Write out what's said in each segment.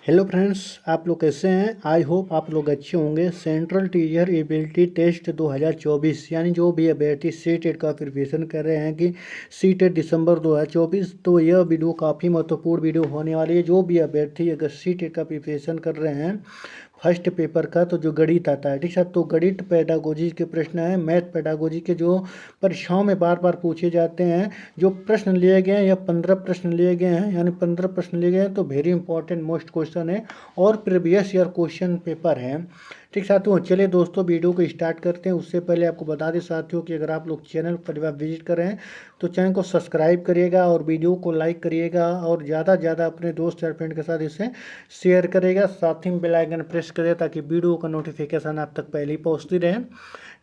Hello friends, आप लोग कैसे हैं। आई होप आप लोग अच्छे होंगे। सेंट्रल टीचर एबिलिटी टेस्ट 2024 यानी जो भी अभ्यर्थी सीटेट का प्रिपरेशन कर रहे हैं कि सीटेट दिसंबर 2024, तो यह वीडियो काफ़ी महत्वपूर्ण वीडियो होने वाली है। जो भी अभ्यर्थी अगर सीटेट का प्रिपरेशन कर रहे हैं फर्स्ट पेपर का, तो जो गणित आता है, ठीक है, तो गणित पेडागोजी के प्रश्न हैं, मैथ पेडागोजी के जो परीक्षाओं में बार बार पूछे जाते हैं, जो प्रश्न लिए गए हैं या 15 प्रश्न लिए गए हैं, यानी 15 प्रश्न लिए गए हैं, तो वेरी इंपॉर्टेंट मोस्ट क्वेश्चन है और प्रीवियस ईयर क्वेश्चन पेपर है। ठीक साथियों, चलिए दोस्तों वीडियो को स्टार्ट करते हैं। उससे पहले आपको बता दें साथियों कि अगर आप लोग चैनल पर विजिट कर रहे हैं तो चैनल को सब्सक्राइब करिएगा और वीडियो को लाइक करिएगा और ज़्यादा से ज़्यादा अपने दोस्त या फ्रेंड के साथ इसे शेयर करेगा। साथ ही बेल आइकन प्रेस करें ताकि वीडियो का नोटिफिकेशन आप तक पहले ही पहुँचती रहे।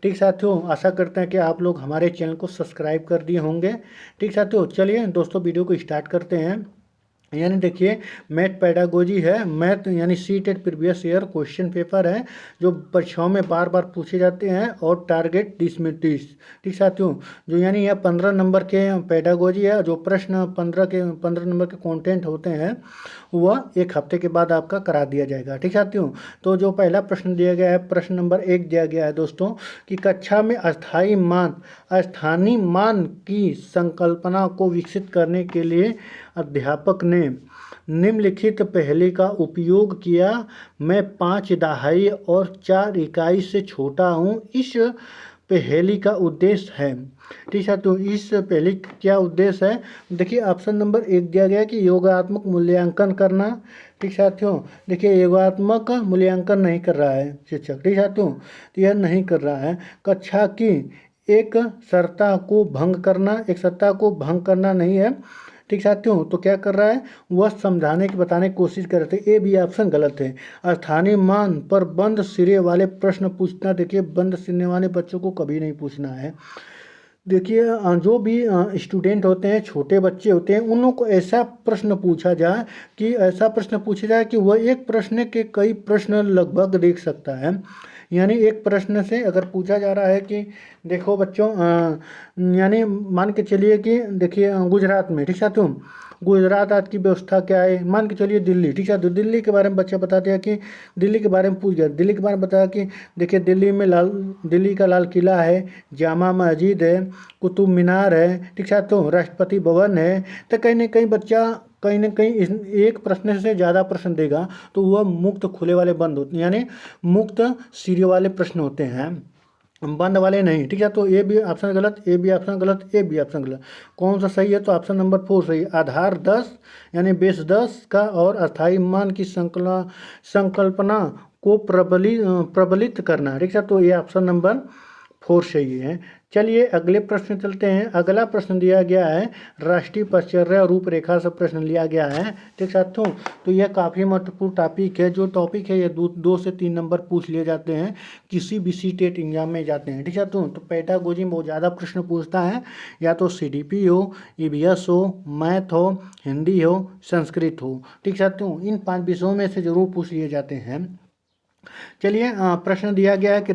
ठीक साथियों, आशा करते हैं कि आप लोग हमारे चैनल को सब्सक्राइब कर दिए होंगे। ठीक साथियों, चलिए दोस्तों वीडियो को स्टार्ट करते हैं। यानी देखिए, मैथ पेडागोजी है, मैथ यानी CTET previous year question paper है जो परीक्षाओं में बार बार पूछे जाते हैं और टारगेट 30 में 30। ठीक साथियों, जो यानी यह 15 नंबर के पेडागोजी है, जो प्रश्न 15 नंबर के कंटेंट होते हैं वह एक हफ्ते के बाद आपका करा दिया जाएगा। ठीक साथियों, तो जो पहला प्रश्न दिया गया है, प्रश्न नंबर 1 दिया गया है दोस्तों कि कक्षा में स्थानीय मान की संकल्पना को विकसित करने के लिए अध्यापक ने निम्नलिखित पहेली का उपयोग किया। मैं 5 दहाई और 4 इकाई से छोटा हूँ। इस पहेली का उद्देश्य है। ठीक है, तो इस पहेली का क्या उद्देश्य है? देखिए, ऑप्शन नंबर 1 दिया गया है कि योगात्मक मूल्यांकन करना। ठीक साथियों, देखिए योगात्मक मूल्यांकन नहीं कर रहा है शिक्षक। ठीक साथियों, तो यह नहीं कर रहा है। कक्षा की एक सत्ता को भंग करना नहीं है। ठीक साथियों, तो क्या कर रहा है, वह समझाने की बताने की कोशिश कर रहे थे। ए बी ऑप्शन गलत है। स्थानीय मान पर बंद सिरे वाले प्रश्न पूछना, देखिए बंद सिरे वाले बच्चों को कभी नहीं पूछना है। देखिए, जो भी स्टूडेंट होते हैं, छोटे बच्चे होते हैं, उन लोगों को ऐसा प्रश्न पूछा जाए कि वह एक प्रश्न के कई प्रश्न लगभग देख सकता है। यानी एक प्रश्न से अगर पूछा जा रहा है कि देखो बच्चों, यानी मान के चलिए कि देखिए गुजरात में, ठीक है, तुम गुजरात आज की व्यवस्था क्या है, मान के चलिए दिल्ली। ठीक है, तो दिल्ली के बारे में बच्चा बता दिया कि दिल्ली के बारे में पूछ गया, दिल्ली के बारे में बताया कि देखिए दिल्ली का लाल किला है, जामा मस्जिद है, कुतुब मीनार है। ठीक है, तो राष्ट्रपति भवन है। तो कहीं ना कहीं बच्चा कहीं ना कहीं एक प्रश्न से ज़्यादा प्रश्न देगा तो वह मुक्त खुले वाले बंद होते हैं, यानी मुक्त सिरे वाले प्रश्न होते हैं, बंद वाले नहीं। ठीक है, तो ए बी ऑप्शन गलत, ए बी ऑप्शन गलत, ए बी ऑप्शन गलत। कौन सा सही है? तो ऑप्शन नंबर 4 सही है। आधार 10 यानी बेस 10 का और अस्थायी मान की संकल्पना को प्रबलित करना। ठीक है, तो ये ऑप्शन नंबर 4 सही है। चलिए अगले प्रश्न चलते हैं। अगला प्रश्न दिया गया है राष्ट्रीय पचर्या रूपरेखा से प्रश्न लिया गया है। ठीक साथियों, तो यह काफ़ी महत्वपूर्ण टॉपिक है। जो टॉपिक है ये 2 से 3 नंबर पूछ लिए जाते हैं, किसी भी सीटेट एग्जाम में जाते हैं। ठीक है, तो पेडागोजी में बहुत ज़्यादा प्रश्न पूछता है, या तो CDP हो, EVS हो, मैथ हो, हिंदी हो, संस्कृत हो। ठीक साथियों, इन 5 विषयों में से जरूर पूछ लिए जाते हैं। चलिए, प्रश्न दिया गया है कि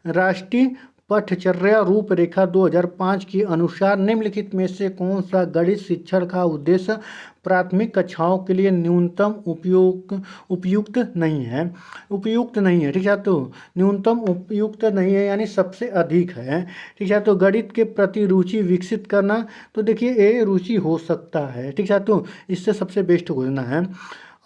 राष्ट्रीय पठचर्या रूपरेखा 2005 के अनुसार निम्नलिखित में से कौन सा गणित शिक्षण का उद्देश्य प्राथमिक कक्षाओं के लिए न्यूनतम उपयुक्त नहीं है। ठीक है, तो न्यूनतम उपयुक्त नहीं है यानी सबसे अधिक है। ठीक है, तो गणित के प्रति रुचि विकसित करना, तो देखिए ये रुचि हो सकता है। ठीक है, तो इससे सबसे बेस्ट खोजना है।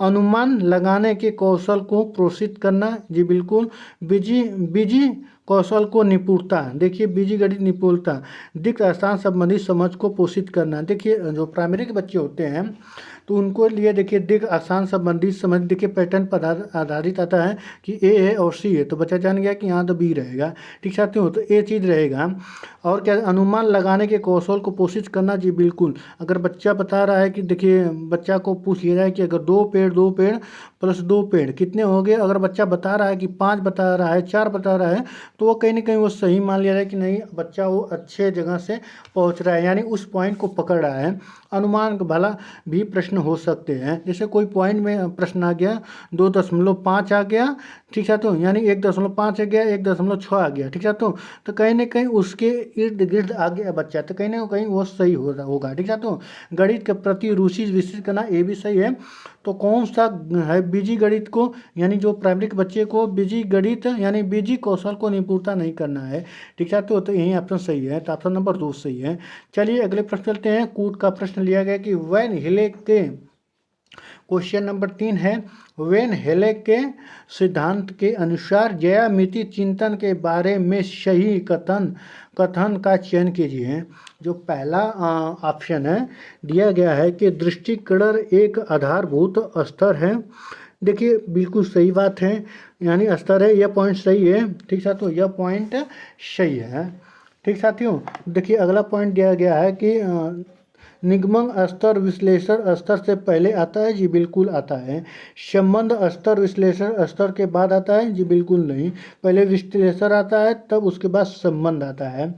अनुमान लगाने के कौशल को प्रोत्साहित करना, जी बिल्कुल। बीजी कौशल को निपुणता, देखिए बीजी गणित निपुणता। दिक्क स्थान संबंधी समझ को पोषित करना, देखिए जो प्राइमरी के बच्चे होते हैं तो उनको लिए देखिए दिक्क आसान संबंधी समझ, देखिए पैटर्न पर आधारित आता है कि A है और C है, तो बच्चा जान गया कि यहाँ तो B रहेगा। ठीक साथियों, तो ये चीज़ रहेगा। और क्या, अनुमान लगाने के कौशल को पोषित करना, जी बिल्कुल। अगर बच्चा बता रहा है कि देखिए बच्चा को पूछ लिया जाए कि अगर 2 पेड़ प्लस 2 पेड़ कितने हो गए, अगर बच्चा बता रहा है कि 5 बता रहा है, 4 बता रहा है, तो वो कहीं ना कहीं वो सही मान लिया जाए कि नहीं, बच्चा वो अच्छे जगह से पहुंच रहा है, यानी उस पॉइंट को पकड़ रहा है। अनुमान भला भी प्रश्न हो सकते हैं, जैसे कोई पॉइंट में प्रश्न आ गया 2.5 आ गया, ठीक है, तो यानी 1.5 आ गया, 1.6 आ गया, ठीक है, तो कहीं ना कहीं उसके इर्द गिर्द आ गया बच्चा, तो कहीं ना कहीं वो सही होगा, ठीक है। तो गणित के प्रति रुचि विकसित करना, ये भी सही है। तो कौन सा है बीजी गणित को, यानी जो प्राइमरी के बच्चे को बीजी गणित यानी बीजी कौशल को निपुणता नहीं करना है, ठीक है, तो यही ऑप्शन सही है, तो ऑप्शन नंबर 2 सही है। चलिए अगले प्रश्न चलते हैं। कूट का प्रश्न लिया गया कि वैन हेले के, क्वेश्चन नंबर 3 है, वैन हेले के सिद्धांत के अनुसार ज्यामिति चिंतन के बारे में सही कथन का चयन कीजिए। जो पहला ऑप्शन है दिया गया है कि दृष्टिकरण एक आधारभूत स्तर है। देखिए बिल्कुल सही बात है, यानी स्तर है, यह पॉइंट सही है, ठीक है, तो यह पॉइंट सही है, ठीक साथियों। देखिए अगला पॉइंट दिया गया है कि निगमन स्तर विश्लेषण स्तर से पहले आता है, जी बिल्कुल आता है। संबंध स्तर विश्लेषण स्तर के बाद आता है, जी बिल्कुल नहीं, पहले विश्लेषण आता है तब उसके बाद संबंध आता है,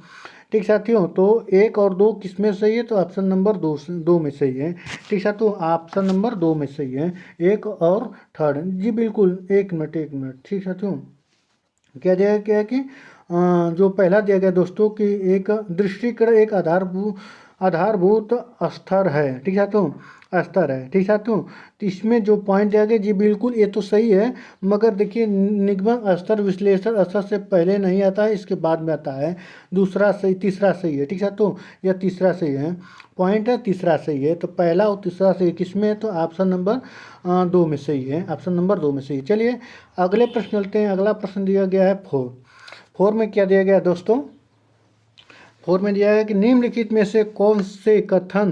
ठीक साथियों। तो 1 और 2 किस में सही है, तो ऑप्शन नंबर 2 में सही है, ठीक है, तो ऑप्शन नंबर 2 में सही है, 1 और 3, जी बिल्कुल। 1 मिनट, ठीक साथियों। क्या दिया गया है कि जो पहला दिया गया दोस्तों कि एक दृष्टिकरण एक आधारभूत स्तर है, ठीक है, तो स्तर है, ठीक है, तो इसमें जो पॉइंट दिया गया, जी बिल्कुल ये तो सही है, मगर देखिए निगमन स्तर विश्लेषण स्तर से पहले नहीं आता है, इसके बाद में आता है। दूसरा सही, तीसरा सही है, ठीक है, तो यह तीसरा सही है, पॉइंट है तीसरा सही है, तो पहला और तीसरा सही किसमें है, तो ऑप्शन नंबर 2 में सही है, ऑप्शन नंबर 2 में सही है। चलिए अगले प्रश्न चलते हैं। अगला प्रश्न दिया गया है 4 में क्या दिया गया है दोस्तों, 4 में दिया है कि निम्नलिखित में से कौन से कथन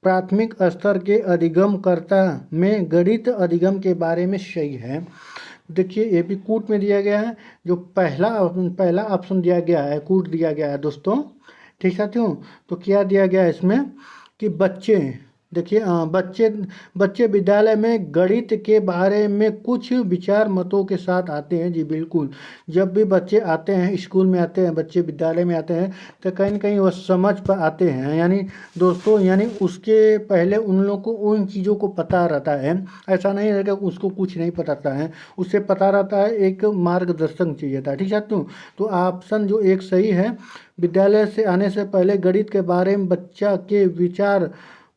प्राथमिक स्तर के अधिगमकर्ता में गणित अधिगम के बारे में सही है। देखिए ये भी कूट में दिया गया है, जो पहला ऑप्शन दिया गया है कूट दिया गया है दोस्तों, ठीक साथियों। तो क्या दिया गया है इसमें कि बच्चे, देखिए बच्चे विद्यालय में गणित के बारे में कुछ विचार मतों के साथ आते हैं, जी बिल्कुल। जब भी बच्चे आते हैं, स्कूल में आते हैं, बच्चे विद्यालय में आते हैं, तो कहीं ना कहीं वह समझ पर आते हैं, यानी दोस्तों यानी उसके पहले उन लोगों को उन चीज़ों को पता रहता है, ऐसा नहीं है कि उसको कुछ नहीं पता रहता है, उससे पता रहता है, एक मार्गदर्शन चाहिए था, ठीक है। तो ऑप्शन जो एक सही है, विद्यालय से आने से पहले गणित के बारे में बच्चा के विचार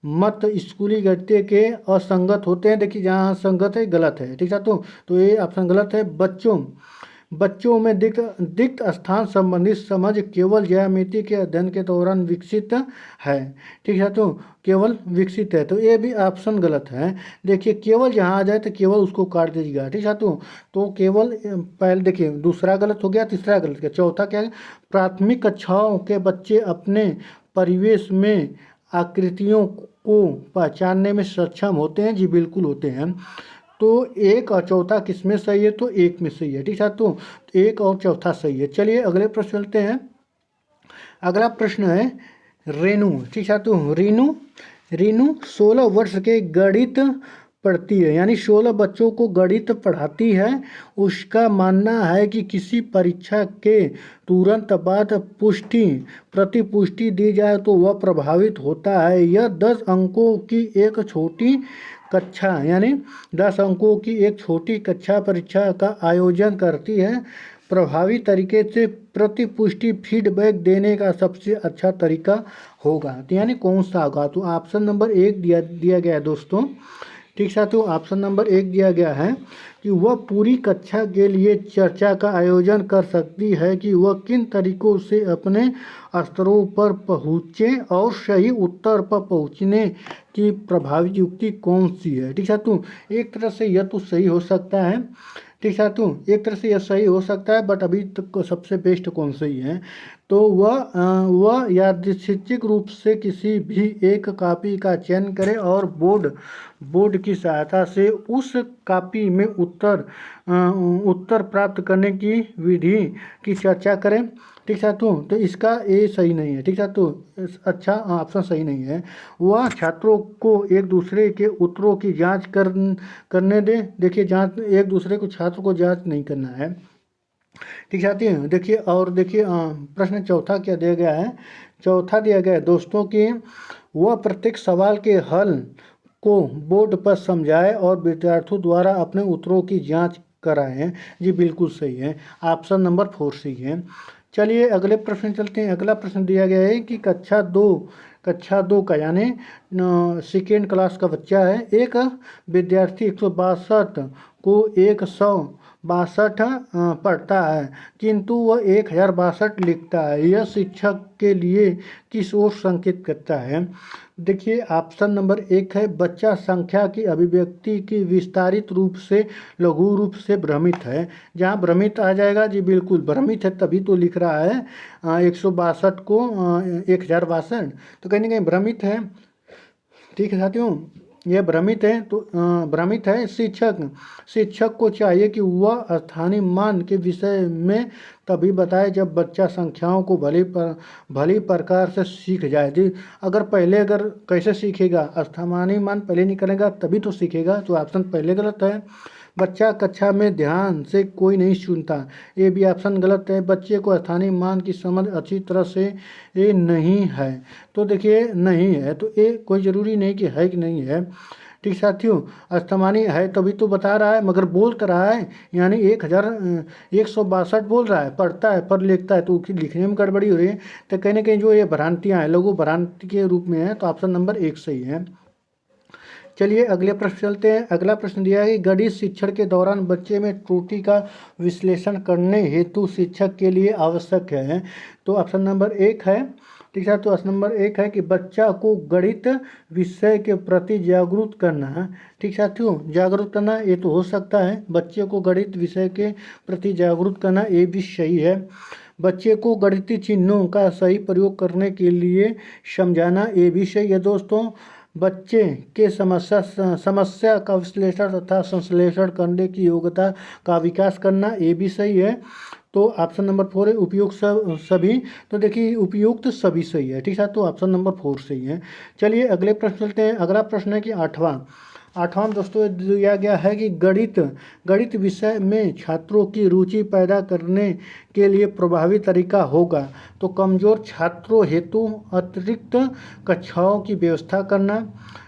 मत स्कूली गणित के असंगत होते हैं। देखिए जहाँ संगत है गलत है, ठीक है, तो ये ऑप्शन गलत है। बच्चों में दिक्कत स्थान संबंधित समझ केवल ज्यामिति के अध्ययन के दौरान विकसित है, ठीक है, तो केवल विकसित है, तो ये भी ऑप्शन गलत है। देखिए केवल जहाँ आ जाए तो केवल उसको काट दीजिएगा, ठीक है, तो केवल पहले देखिए दूसरा गलत हो गया, तीसरा गलत गया, चौथा क्या है, प्राथमिक कक्षाओं के बच्चे अपने परिवेश में आकृतियों को पहचानने में सक्षम होते हैं, जी बिल्कुल होते हैं। तो 1 और चौथा किस में सही है, तो 1 में सही है, ठीक है, तो 1 और चौथा सही है। चलिए अगले प्रश्न चलते हैं। अगला प्रश्न है रेनू, ठीक है, तो रीनू 16 वर्ष के गणित पढ़ती है, यानी 16 बच्चों को गणित पढ़ाती है। उसका मानना है कि किसी परीक्षा के तुरंत बाद प्रतिपुष्टि दी जाए तो वह प्रभावित होता है। यह 10 अंकों की एक छोटी कक्षा यानी 10 अंकों की एक छोटी कक्षा परीक्षा का आयोजन करती है। प्रभावी तरीके से प्रतिपुष्टि फीडबैक देने का सबसे अच्छा तरीका होगा, तो यानी कौन सा होगा, तो ऑप्शन नंबर 1 दिया गया है दोस्तों, ठीक साथियों। ऑप्शन नंबर 1 दिया गया है कि वह पूरी कक्षा के लिए चर्चा का आयोजन कर सकती है कि वह किन तरीकों से अपने स्तरों पर पहुँचे और सही उत्तर पर पहुँचने की प्रभावी युक्ति कौन सी है, ठीक साथियों। एक तरह से यह तो सही हो सकता है, ठीक साथियों, एक तरह से यह सही हो सकता है, बट अभी तक सबसे बेस्ट कौन सही है, तो वह यादृच्छिक रूप से किसी भी एक कॉपी का चयन करें और बोर्ड की सहायता से उस कॉपी में उत्तर प्राप्त करने की विधि की चर्चा करें, ठीक साथियों। तो इसका ये सही नहीं है, ठीक साथियों, अच्छा ऑप्शन सही नहीं है। वह छात्रों को एक दूसरे के उत्तरों की जांच करने दें। देखिए जांच एक दूसरे को छात्र को जांच नहीं करना है, ठीक साथियों, देखिए और देखिए प्रश्न चौथा क्या दिया गया है। चौथा दिया गया है दोस्तों कि वह प्रत्येक सवाल के हल को बोर्ड पर समझाए और विद्यार्थियों द्वारा अपने उत्तरों की जांच कराएं। जी बिल्कुल सही है, ऑप्शन नंबर 4 सही है। चलिए अगले प्रश्न चलते हैं। अगला प्रश्न दिया गया है कि कक्षा दो का यानी सेकेंड क्लास का बच्चा है। एक विद्यार्थी 162 को 162 पढ़ता है, किंतु वह 1062 लिखता है। यह शिक्षक के लिए किस ओर संकेत करता है। देखिए ऑप्शन नंबर 1 है, बच्चा संख्या की अभिव्यक्ति की विस्तारित रूप से लघु रूप से भ्रमित है। जहाँ भ्रमित आ जाएगा, जी बिल्कुल भ्रमित है तभी तो लिख रहा है 162 को 1062, तो कहीं ना कहीं भ्रमित है। ठीक है साथियों, यह भ्रमित है तो भ्रमित है। शिक्षक को चाहिए कि वह स्थानीय मान के विषय में तभी बताए जब बच्चा संख्याओं को भली प्रकार से सीख जाए। जी अगर कैसे सीखेगा, स्थानीय मान पहले निकलेगा तभी तो सीखेगा, तो ऑप्शन पहले गलत है। बच्चा कक्षा में ध्यान से कोई नहीं सुनता, ये भी ऑप्शन गलत है। बच्चे को स्थानीय मान की समझ अच्छी तरह से ये नहीं है, तो देखिए नहीं है, तो ये कोई ज़रूरी नहीं कि है कि नहीं है। ठीक साथियों, स्थानीय है तभी तो बता रहा है, मगर बोल तो रहा है यानी 1,162 बोल रहा है, पढ़ता है पर लिखता है, तो लिखने में गड़बड़ी हो रही है। तो कहीं ना कहीं जो ये भ्रांतियाँ हैं लघु भ्रांति के रूप में है, तो ऑप्शन नंबर 1 सही है। चलिए अगले प्रश्न चलते हैं। अगला प्रश्न दिया है कि गणित शिक्षण के दौरान बच्चे में त्रुटि का विश्लेषण करने हेतु शिक्षक के लिए आवश्यक है। तो ऑप्शन नंबर 1 है। ठीक है, तो ऑप्शन नंबर 1 है कि बच्चा को गणित विषय के प्रति जागरूक करना है। ठीक साथियों, जागरूक करना ये तो हो सकता है, बच्चे को गणित विषय के प्रति जागरूक करना ये भी सही है। बच्चे को गणितीय चिन्हों का सही प्रयोग करने के लिए समझाना ये भी सही है दोस्तों। बच्चे के समस्या का विश्लेषण तथा संश्लेषण करने की योग्यता का विकास करना ये भी सही है। तो ऑप्शन नंबर 4 है उपयुक्त सभी, तो देखिए उपयुक्त सभी सही है। ठीक है, तो ऑप्शन नंबर 4 सही है। चलिए अगले प्रश्न चलते हैं। अगला प्रश्न है कि आठवां दोस्तों दिया गया है कि गणित विषय में छात्रों की रुचि पैदा करने के लिए प्रभावी तरीका होगा। तो कमज़ोर छात्रों हेतु अतिरिक्त कक्षाओं की व्यवस्था करना।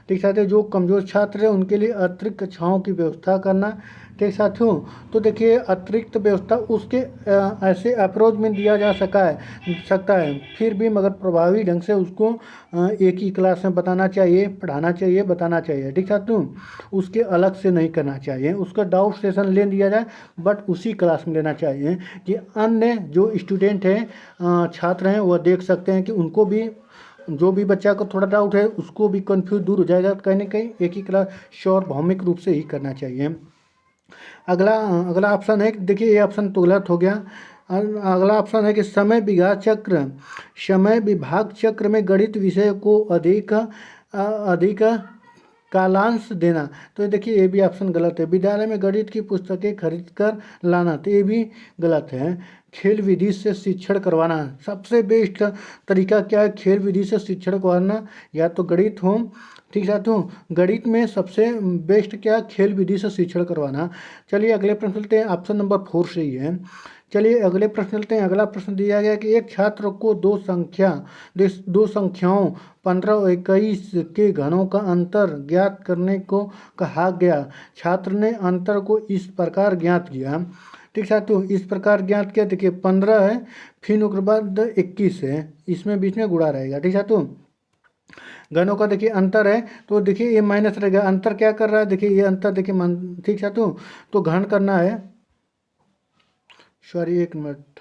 ठीक साथियों, जो कमज़ोर छात्र हैं उनके लिए अतिरिक्त कक्षाओं की व्यवस्था करना। ठीक साथियों, तो देखिए अतिरिक्त व्यवस्था उसके ऐसे अप्रोच में दिया जा सकता है, फिर भी मगर प्रभावी ढंग से उसको एक ही क्लास में बताना चाहिए, पढ़ाना चाहिए, बताना चाहिए। ठीक साथियों, उसके अलग से नहीं करना चाहिए। उसका डाउट सेशन ले लिया जाए, बट उसी क्लास में लेना चाहिए कि अन्य जो स्टूडेंट हैं छात्र हैं वह देख सकते हैं कि उनको भी, जो भी बच्चा को थोड़ा डाउट है उसको भी कन्फ्यूज दूर हो जाएगा। कहीं ना कहीं एक ही क्लास सार्वभौमिक रूप से ही करना चाहिए। अगला ऑप्शन है, देखिए ये ऑप्शन तो गलत हो गया। अगला ऑप्शन है कि समय विभाग चक्र में गणित विषय को अधिक कालांश देना। तो ये देखिए ये भी ऑप्शन गलत है। विद्यालय में गणित की पुस्तकें खरीद कर लाना, तो ये भी गलत है। खेल विधि से शिक्षण करवाना, सबसे बेस्ट तरीका क्या है खेल विधि से शिक्षण करवाना, या तो गणित हो। ठीक साथियों, गणित में सबसे बेस्ट क्या खेल विधि से शिक्षण करवाना। चलिए अगले प्रश्न चलते हैं। ऑप्शन नंबर 4 सही है। चलिए अगले प्रश्न चलते हैं। अगला प्रश्न दिया गया कि एक छात्र को दो संख्याओं 15 और 21 के घनों का अंतर ज्ञात करने को कहा गया। छात्र ने अंतर को इस प्रकार ज्ञात किया। ठीक साथियों, इस प्रकार ज्ञात किया, देखिए 15 है, फिर उसके बाद 21 है, इसमें बीच में गुणा रहेगा। ठीक साथियों, घनों का देखिए अंतर है, तो देखिए ये माइनस रहेगा। अंतर क्या कर रहा है, देखिए ये अंतर देखिए ठीक साथियों, तो घन करना है, सॉरी एक मिनट,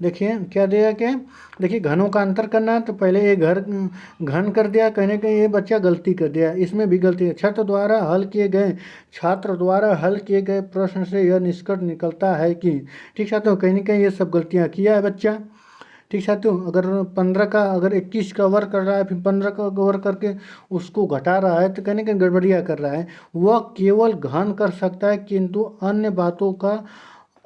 देखिए क्या दिया क्या, देखिए घनों का अंतर करना है, तो पहले ये घन कर दिया, कहीं ना कहीं ये बच्चा गलती कर दिया, इसमें भी गलती है। छात्र द्वारा हल किए गए प्रश्न से यह निष्कर्ष निकलता है कि, ठीक साथियों, कहीं ना कहीं ये सब गलतियाँ किया है बच्चा। ठीक साथियों, अगर 15 का अगर 21 का वर्क कर रहा है, फिर 15 का वर्क करके उसको घटा रहा है, तो कहीं ना कहीं गड़बड़ियाँ कर रहा है। वह केवल घन कर सकता है, किंतु अन्य बातों का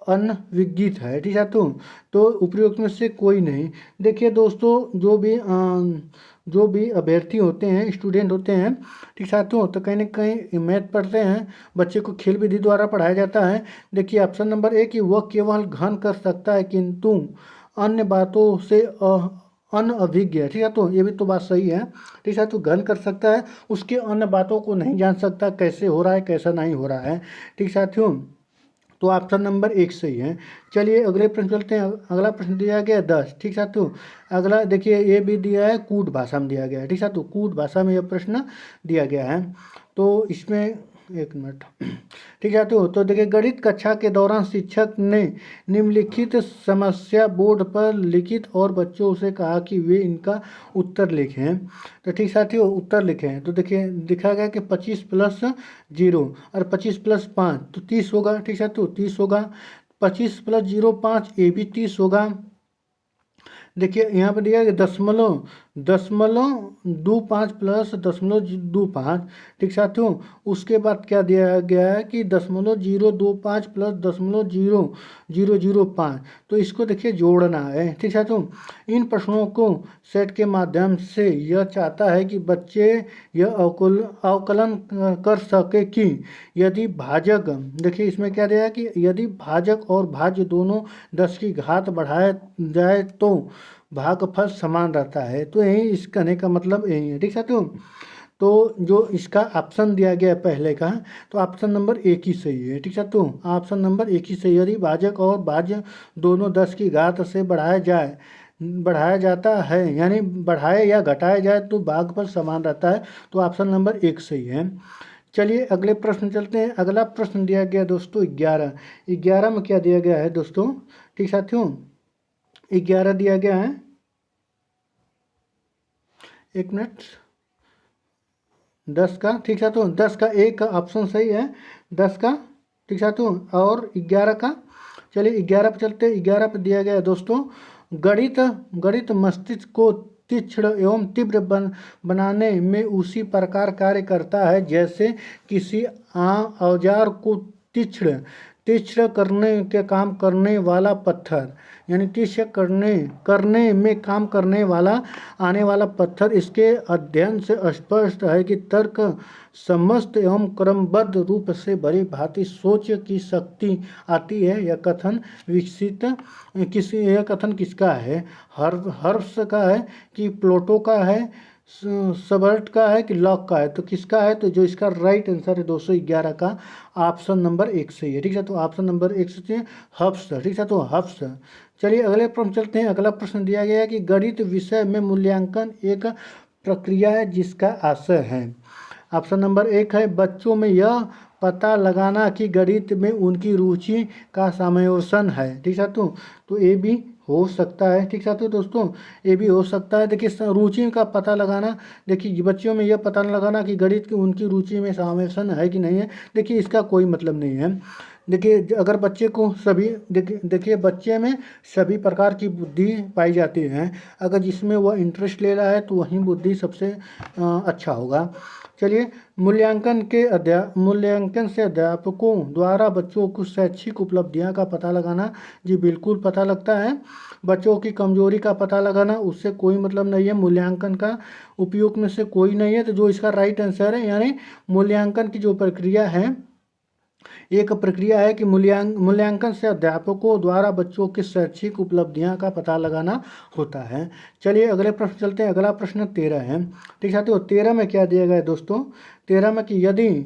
अनविज्ञित है। ठीक है तो उपयुक्त में से कोई नहीं। देखिए दोस्तों, जो भी अभ्यर्थी होते हैं, स्टूडेंट होते हैं, ठीक साथियों, तो कहीं ना कहीं मैथ पढ़ते हैं, बच्चे को खेल विधि द्वारा पढ़ाया जाता है। देखिए ऑप्शन नंबर ए कि वह केवल घन कर सकता है किंतु अन्य बातों से अनअभिज्ञ है। ठीक है, तो ये भी तो बात सही है। ठीक है, तो घन कर सकता है, उसके अन्य बातों को नहीं जान सकता, कैसे हो रहा है कैसा नहीं हो रहा है। ठीक साथियों, तो ऑप्शन नंबर एक सही है। चलिए अगले प्रश्न चलते हैं। अगला प्रश्न दिया गया 10। ठीक साथियों, अगला देखिए ये भी दिया है, कूट भाषा में दिया गया है। ठीक साथियों, कूट भाषा में यह प्रश्न दिया गया है। तो इसमें एक मिनट। ठीक है, तो देखिए गणित कक्षा के दौरान शिक्षक ने निम्नलिखित समस्या बोर्ड पर लिखित और बच्चों से कहा कि वे इनका उत्तर लिखें। तो ठीक साथियों, उत्तर लिखें। तो देखिए दिखा गया कि 25 + 0 और 25 + 5 तो 30 होगा। ठीक साथियों, 30 होगा। 25 + 0 5, ये भी 30 होगा। देखिए यहाँ पर दिया गया दशमलव 2.5 + 0.25। ठीक साथियों, उसके बाद क्या दिया गया है कि 0.025 + 0.0005। तो इसको देखिए जोड़ना है। ठीक साथियों, इन प्रश्नों को सेट के माध्यम से यह चाहता है कि बच्चे यह अवकलन कर सके कि यदि भाजक, देखिए इसमें क्या दिया है कि यदि भाजक और भाज्य दोनों 10 की घात बढ़ाया जाए तो भागफल समान रहता है। तो यही इस कहने का मतलब यही है। ठीक साथियों, तो जो इसका ऑप्शन दिया गया है पहले का, तो ऑप्शन नंबर एक ही सही है। ठीक साथियों, ऑप्शन नंबर एक ही सही है। यदि भाजक और भाज्य दोनों 10 की घात से बढ़ाया जाता है, यानी बढ़ाए या घटाया जाए तो भागफल समान रहता है। तो ऑप्शन नंबर एक सही है। चलिए अगले प्रश्न चलते हैं। अगला प्रश्न दिया गया दोस्तों 11 में क्या दिया गया है दोस्तों। ठीक साथियों, 11 दिया गया है, एक मिनट, 10 का। ठीक है, तो 10 का एक का ऑप्शन सही है, 10 का। ठीक है, तो और 11 का। चलिए 11 पे चलते हैं। 11 पे दिया गया है दोस्तों, गणित मस्तिष्क को तीक्ष्ण एवं तीव्र बनाने में उसी प्रकार कार्य करता है जैसे किसी औजार को तीक्ष्ण करने के काम करने वाला पत्थर, यानी तीक्ष्ण करने में काम करने वाला आने वाला पत्थर। इसके अध्ययन से स्पष्ट है कि तर्क समस्त एवं क्रमबद्ध रूप से भली भांति सोच की शक्ति आती है। यह कथन किसका है? हर्ब्स का है कि प्लेटो का है, सबर्ट का है कि लॉक का है? तो किसका है? तो जो इसका राइट आंसर है 211 का ऑप्शन नंबर एक सही है। ठीक है, तो ऑप्शन नंबर एक से हब्स। ठीक है, तो हब्स। चलिए अगले प्रश्न चलते हैं। अगला प्रश्न दिया गया है कि गणित विषय में मूल्यांकन एक प्रक्रिया है जिसका आशय है। ऑप्शन नंबर एक है बच्चों में यह पता लगाना कि गणित में उनकी रुचि का समावेशन है। ठीक है, तो ये भी हो सकता है। ठीक है दोस्तों, ये भी हो सकता है। देखिए रुचि का पता लगाना, देखिए बच्चों में यह पता लगाना कि गणित की उनकी रुचि में समावेशन है कि नहीं है, देखिए इसका कोई मतलब नहीं है। देखिए अगर बच्चे को सभी देखिए बच्चे में सभी प्रकार की बुद्धि पाई जाती है, अगर जिसमें वह इंटरेस्ट ले रहा है तो वही बुद्धि सबसे अच्छा होगा। चलिए मूल्यांकन से अध्यापकों द्वारा बच्चों को शैक्षिक उपलब्धियां का पता लगाना, जी बिल्कुल पता लगता है। बच्चों की कमजोरी का पता लगाना, उससे कोई मतलब नहीं है, मूल्यांकन का उपयोग में से कोई नहीं है। तो जो इसका राइट आंसर है, यानी मूल्यांकन की जो प्रक्रिया है, एक प्रक्रिया है कि मूल्यांकन से अध्यापकों द्वारा बच्चों की शैक्षिक उपलब्धियां का पता लगाना होता है। चलिए अगले प्रश्न चलते हैं। अगला प्रश्न 13 है। ठीक है, तो 13 में क्या दिया गया है दोस्तों? 13 में कि यदि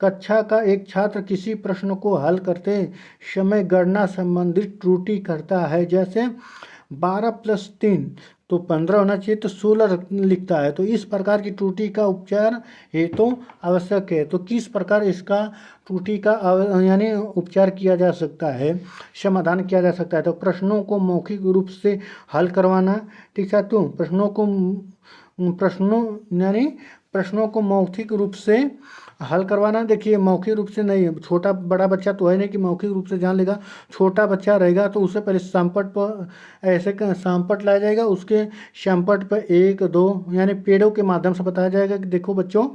कक्षा का एक छात्र किसी प्रश्न को हल करते समय गणना संबंधित त्रुटि करता है, जैसे 12 + 3 तो 15 होना चाहिए, तो 16 लिखता है, तो इस प्रकार की त्रुटि का उपचार हेतु तो आवश्यक है। तो किस प्रकार इसका त्रुटि का यानी उपचार किया जा सकता है, समाधान किया जा सकता है? तो प्रश्नों को मौखिक रूप से हल करवाना। ठीक है, तो प्रश्नों को मौखिक रूप से हल करवाना। देखिए मौखिक रूप से नहीं, छोटा बड़ा बच्चा तो है नहीं कि मौखिक रूप से जान लेगा। छोटा बच्चा रहेगा तो उससे पहले शामपट पर ऐसे शामपट लाया जाएगा, उसके शामपट पर 1 2 यानी पेड़ों के माध्यम से बताया जाएगा कि देखो बच्चों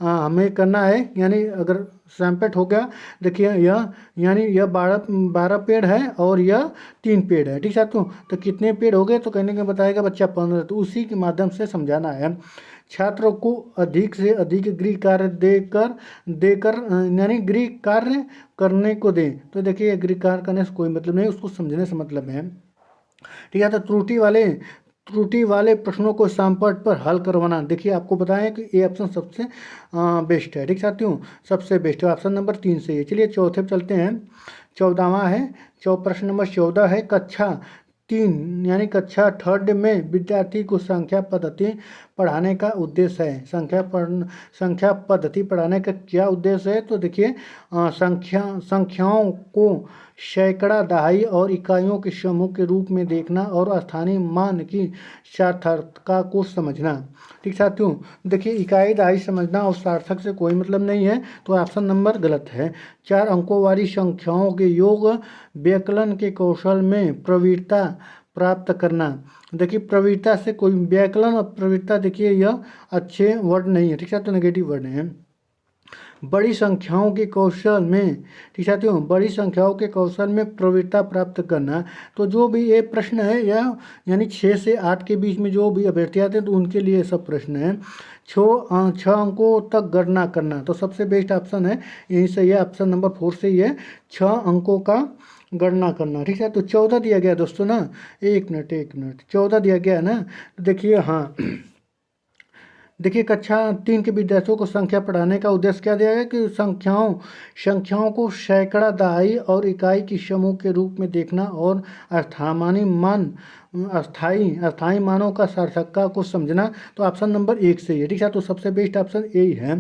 हमें करना है, यानी अगर सैंपेट हो गया, देखिए यह यानी यह 12 पेड़ है और यह 3 पेड़ है, ठीक है। तो कितने पेड़ हो गए, तो कहने के बताएगा बच्चा 15। तो उसी के माध्यम से समझाना है। छात्रों को अधिक से अधिक गृह कार्य देकर देकर यानी गृह कार्य करने को दें। तो देखिए गृह कार्य करने से कोई मतलब नहीं, उसको समझने से मतलब है, ठीक है। तो त्रुटि वाले प्रश्नों को सैंपट पर हल करवाना। देखिए आपको बताएं कि ये ऑप्शन सबसे बेस्ट है, ठीक साथियों, सबसे बेस्ट है ऑप्शन नंबर 3 से। चलिए चौथे पे चलते हैं। 14वां है, प्रश्न नंबर 14 है, कक्षा 3 यानी कक्षा 3rd में विद्यार्थी को संख्या पद्धति पढ़ाने का उद्देश्य है। संख्या पद्धति पढ़ाने का क्या उद्देश्य है, तो देखिए संख्याओं को सैकड़ा, दहाई और इकाइयों के समूह के रूप में देखना और स्थानीय मान की सार्थकता को समझना, ठीक साथियों। देखिए इकाई दहाई समझना और सार्थक से कोई मतलब नहीं है, तो ऑप्शन नंबर गलत है। 4 अंकों वाली संख्याओं के योग व्याकलन के कौशल में प्रवीणता प्राप्त करना। देखिए प्रवीणता से कोई, व्याकरण और प्रवीणता देखिए यह अच्छे वर्ड नहीं है, ठीक है, तो नेगेटिव वर्ड है। बड़ी संख्याओं के कौशल में, ठीक है, बड़ी संख्याओं के कौशल में प्रवीणता प्राप्त करना। तो जो भी ये प्रश्न है यह यानी 6 से 8 के बीच में जो भी अभ्यर्थी आते हैं तो उनके लिए सब प्रश्न है। 6 अंकों तक गणना करना, तो सबसे बेस्ट ऑप्शन है यहीं से, यह ऑप्शन नंबर 4 से ही है, 6 अंकों का गणना करना, ठीक है। तो 14 दिया गया दोस्तों ना, एक मिनट 14 दिया गया है ना, तो देखिए हाँ देखिए कक्षा 3 के विद्यार्थियों को संख्या पढ़ाने का उद्देश्य क्या दिया गया कि संख्याओं को सैकड़ा, दहाई और इकाई के समूह के रूप में देखना और अस्थाई मानों का सार्थकता को समझना। तो ऑप्शन नंबर 1 से ही है, ठीक है। तो सबसे बेस्ट ऑप्शन यही है।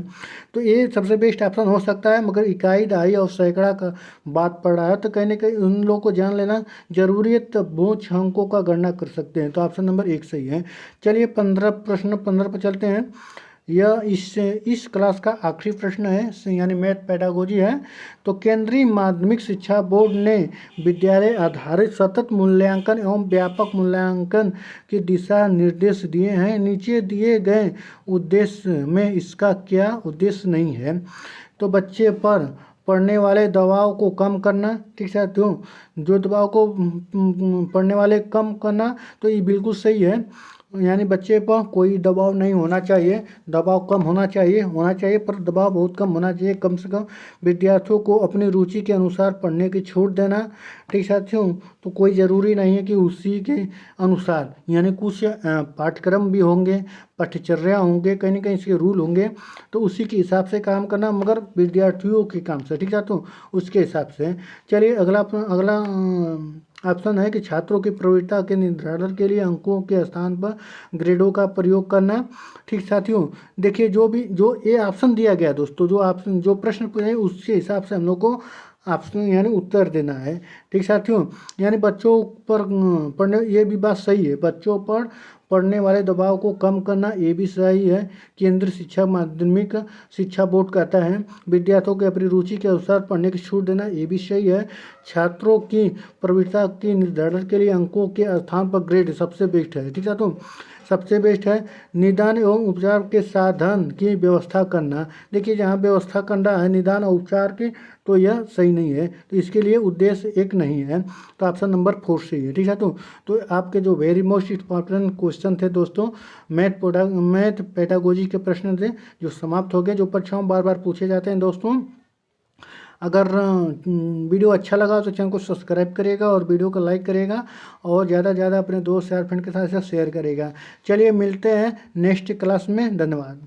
तो ये सबसे बेस्ट ऑप्शन हो सकता है, मगर इकाई, दहाई और सैकड़ा का बात पड़ रहा है तो कहीं ना कहीं उन लोगों को जान लेना जरूरी है, तब वो 6 अंकों का गणना कर सकते हैं। तो ऑप्शन नंबर 1 सही है। चलिए प्रश्न 15 पर चलते हैं। यह इस क्लास का आखिरी प्रश्न है, यानी मैथ पेडागोजी है। तो केंद्रीय माध्यमिक शिक्षा बोर्ड ने विद्यालय आधारित सतत मूल्यांकन एवं व्यापक मूल्यांकन के दिशा निर्देश दिए हैं। नीचे दिए गए उद्देश्य में इसका क्या उद्देश्य नहीं है। तो बच्चे पर पढ़ने वाले दबाव को कम करना, ठीक है, तो जो दबाव को पढ़ने वाले कम करना, तो ये बिल्कुल सही है, यानी बच्चे पर कोई दबाव नहीं होना चाहिए, दबाव कम होना चाहिए पर दबाव बहुत कम होना चाहिए। कम से कम विद्यार्थियों को अपनी रुचि के अनुसार पढ़ने की छूट देना, ठीक साथियों। तो कोई ज़रूरी नहीं है कि उसी के अनुसार, यानी कुछ पाठ्यक्रम भी होंगे, पाठ्यचर्या होंगे, कहीं ना कहीं इसके रूल होंगे, तो उसी के हिसाब से काम करना, मगर विद्यार्थियों के काम से, ठीक है, तो उसके हिसाब से। चलिए अगला ऑप्शन है कि छात्रों की प्रवृत्ति के निर्धारण के लिए अंकों के स्थान पर ग्रेडों का प्रयोग करना, ठीक साथियों। देखिए जो ये ऑप्शन दिया गया दोस्तों, जो प्रश्न पूछे उसके हिसाब से हम लोग को ऑप्शन यानी उत्तर देना है, ठीक साथियों। यानी बच्चों पर पढ़ने, ये भी बात सही है, बच्चों पर पढ़ने वाले दबाव को कम करना, ये भी सही है। केंद्रीय शिक्षा माध्यमिक शिक्षा बोर्ड कहता है विद्यार्थियों को अपनी रुचि के अनुसार पढ़ने की छूट देना, ये भी सही है। छात्रों की प्रवृत्ति के निर्धारण के लिए अंकों के स्थान पर ग्रेड सबसे बेस्ट है, ठीक है, तो सबसे बेस्ट है। निदान एवं उपचार के साधन की व्यवस्था करना, देखिए जहाँ व्यवस्था करना है निदान और उपचार की, तो यह सही नहीं है, तो इसके लिए उद्देश्य एक नहीं है, तो ऑप्शन नंबर 4 सही है, ठीक है। तो आपके जो वेरी मोस्ट इम्पॉर्टेंट क्वेश्चन थे दोस्तों, मैथ पेडागोजी के प्रश्न थे जो समाप्त हो गए, जो परीक्षाओं बार बार पूछे जाते हैं दोस्तों। अगर वीडियो अच्छा लगा तो चैनल को सब्सक्राइब करिएगा और वीडियो को लाइक करिएगा और ज़्यादा से ज़्यादा अपने दोस्त यार फ्रेंड के साथ शेयर करिएगा। चलिए मिलते हैं नेक्स्ट क्लास में, धन्यवाद।